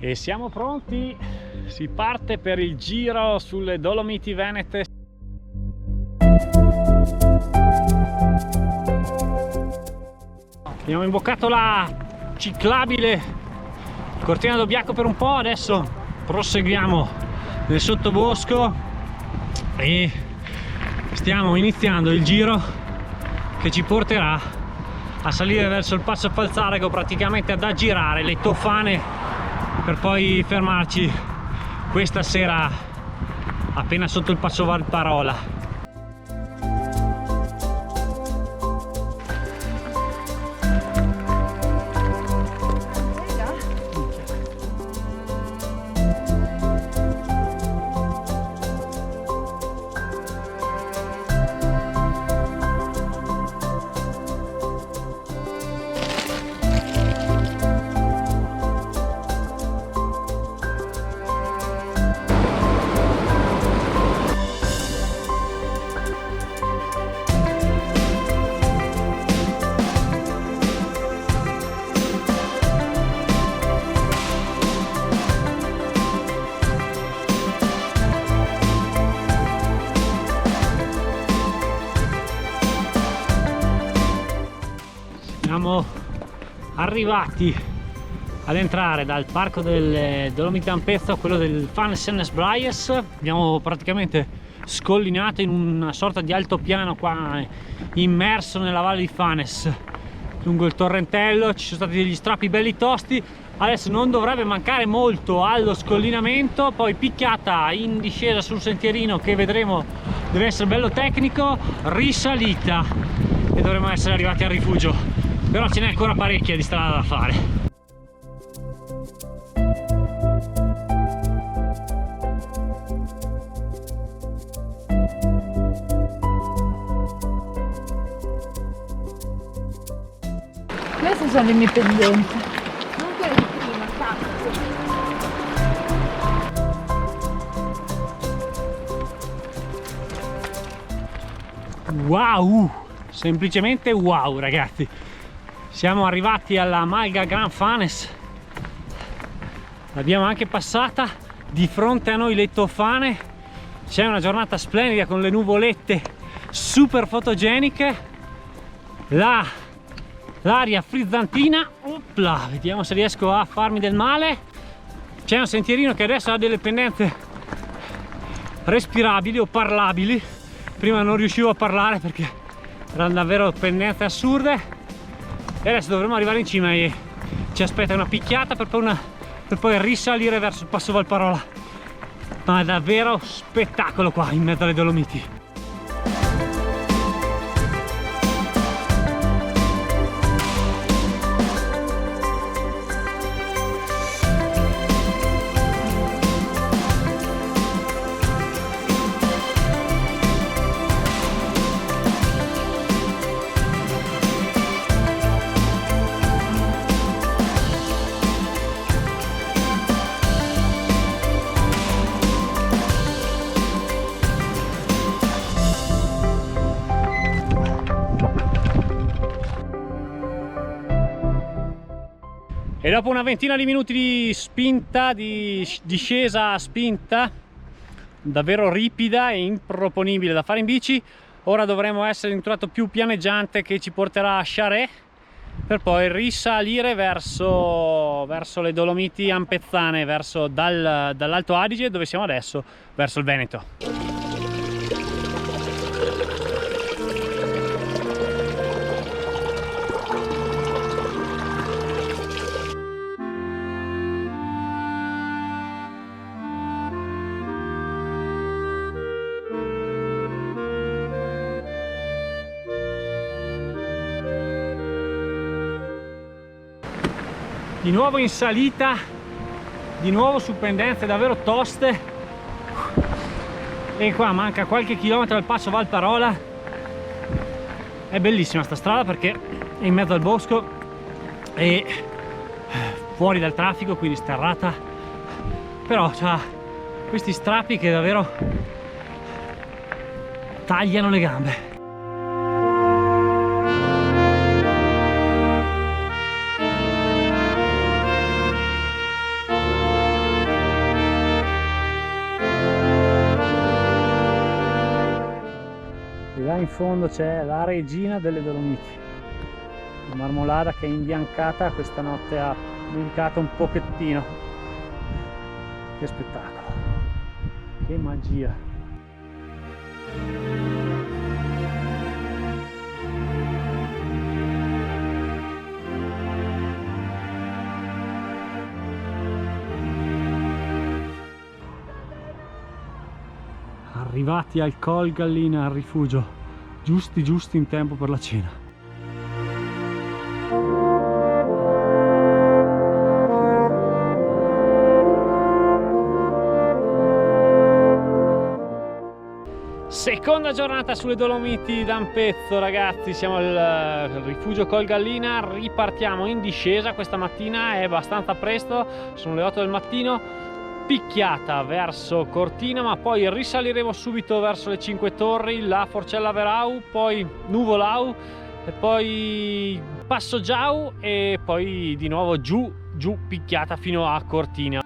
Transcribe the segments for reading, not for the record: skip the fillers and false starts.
E siamo pronti, si parte per il giro sulle Dolomiti Venete. Abbiamo imboccato la ciclabile Cortina d'Obbiaco per un po', adesso proseguiamo nel sottobosco e stiamo iniziando il giro che ci porterà a salire verso il Passo Falzarego, praticamente ad aggirare le Tofane per poi fermarci questa sera appena sotto il Passo Valparola. Siamo arrivati ad entrare dal parco del Dolomiti Ampezzo a quello del Fannes Braies. Abbiamo praticamente scollinato in una sorta di altopiano qua, immerso nella valle di Fannes lungo il torrentello. Ci sono stati degli strappi belli tosti, adesso non dovrebbe mancare molto allo scollinamento, poi picchiata in discesa sul sentierino che vedremo deve essere bello tecnico, risalita e dovremo essere arrivati al rifugio. Però ce n'è ancora parecchia di strada da fare. Queste sono le mie pendenze. Non quelle di prima, cazzo. Wow! Semplicemente wow, ragazzi! Siamo arrivati alla Malga Gran Fannes, l'abbiamo anche passata, di fronte a noi le Tofane, c'è una giornata splendida con le nuvolette super fotogeniche, l'aria frizzantina, opla, vediamo se riesco a farmi del male, c'è un sentierino che adesso ha delle pendenze respirabili o parlabili, prima non riuscivo a parlare perché erano davvero pendenze assurde. E adesso dovremo arrivare in cima e ci aspetta una picchiata per poi risalire verso il Passo Valparola. Ma è davvero spettacolo qua in mezzo alle Dolomiti. E dopo una ventina di minuti di spinta, di discesa a spinta, davvero ripida e improponibile da fare in bici, ora dovremo essere in un tratto più pianeggiante che ci porterà a Charest per poi risalire verso le Dolomiti Ampezzane, dall'Alto Adige, dove siamo adesso, verso il Veneto. Di nuovo in salita, di nuovo su pendenze davvero toste e qua manca qualche chilometro al Passo Valparola. È bellissima sta strada perché è in mezzo al bosco e fuori dal traffico, quindi sterrata, però c'ha questi strappi che davvero tagliano le gambe. là in fondo c'è la regina delle Dolomiti, la Marmolada, che è imbiancata, questa notte ha nevicato un pochettino. Che spettacolo, che magia. Arrivati al Col Gallina, al rifugio, giusti in tempo per la cena. Seconda giornata sulle Dolomiti d'Ampezzo, ragazzi. Siamo al rifugio Col Gallina, ripartiamo in discesa. Questa mattina è abbastanza presto, sono le 8 del mattino, picchiata verso Cortina, ma poi risaliremo subito verso le Cinque Torri, la Forcella Verau, poi Nuvolau e poi Passo Giau e poi di nuovo giù picchiata fino a Cortina.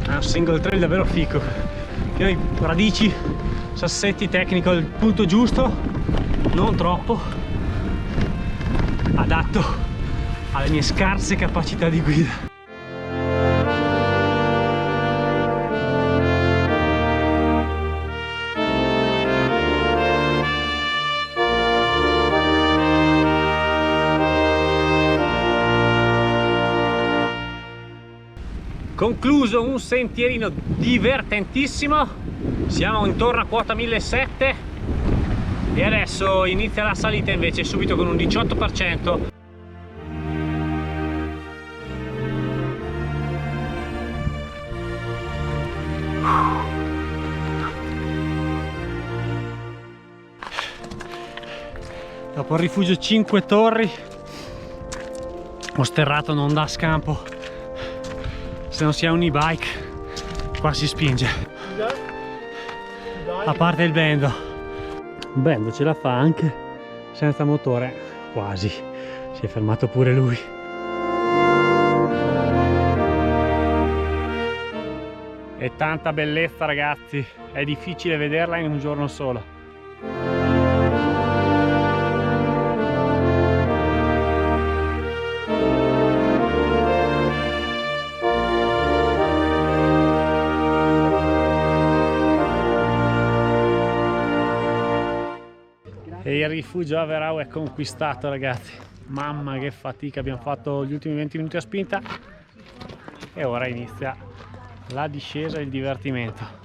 È un single trail davvero fico, pieno di radici, sassetti, tecnico al punto giusto, non troppo, adatto alle mie scarse capacità di guida. Concluso un sentierino divertentissimo, siamo intorno a quota 1700 e adesso inizia la salita invece subito con un 18%. Dopo il rifugio Cinque Torri ho sterrato, non dà scampo. Se non si ha un e-bike qua si spinge, a parte il Bendo ce la fa anche senza motore, quasi, si è fermato pure lui. E tanta bellezza, ragazzi, è difficile vederla in un giorno solo. E il rifugio a Verau è conquistato, ragazzi. Mamma che fatica, abbiamo fatto gli ultimi 20 minuti a spinta e ora inizia la discesa e il divertimento.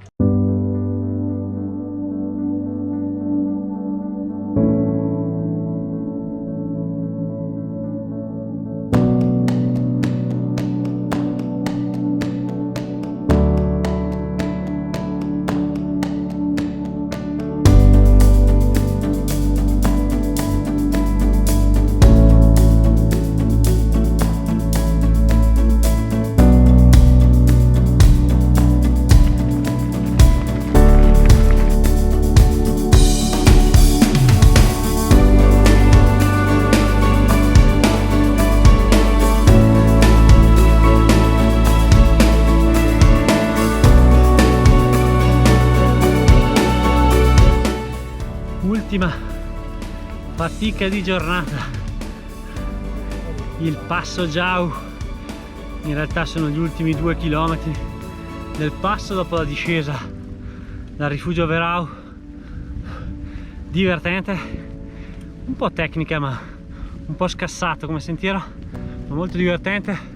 Ultima fatica di giornata, il Passo Giau. In realtà sono gli ultimi 2 chilometri del passo dopo la discesa dal rifugio Verau. Divertente, un po' tecnica ma un po' scassato come sentiero, ma molto divertente.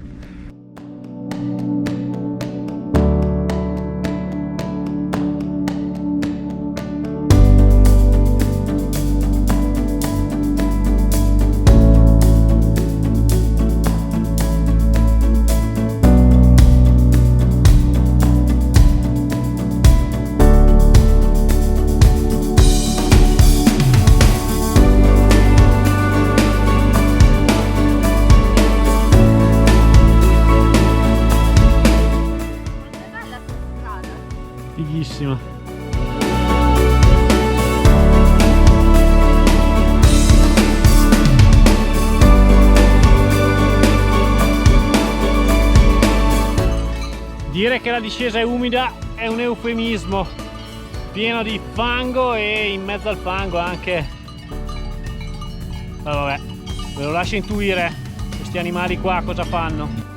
bellissima. Dire che la discesa è umida è un eufemismo, pieno di fango e in mezzo al fango anche... Vabbè, ve lo lascio intuire questi animali qua cosa fanno.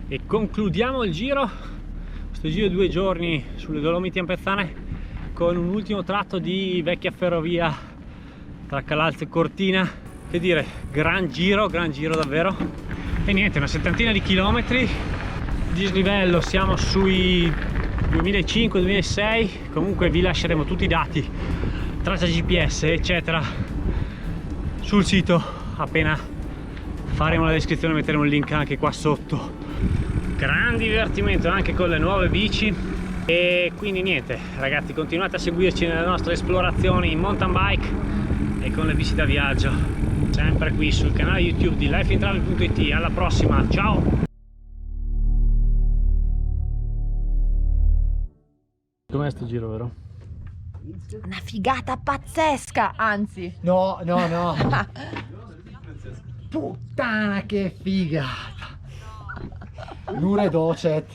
E concludiamo il giro, questo giro di 2 giorni sulle Dolomiti Ampezzane, con un ultimo tratto di vecchia ferrovia tra Calalzo e Cortina. Che dire, gran giro davvero. E niente, una settantina di chilometri, dislivello siamo sui 2005-2006, comunque vi lasceremo tutti i dati, traccia GPS eccetera sul sito appena faremo la descrizione, metteremo il link anche qua sotto. Gran divertimento anche con le nuove bici e quindi niente ragazzi, continuate a seguirci nelle nostre esplorazioni in mountain bike e con le bici da viaggio, sempre qui sul canale YouTube di lifeintravel.it. Alla prossima, ciao! Com'è sto giro, vero? Una figata pazzesca, anzi. No. Puttana che figata. Lure docet.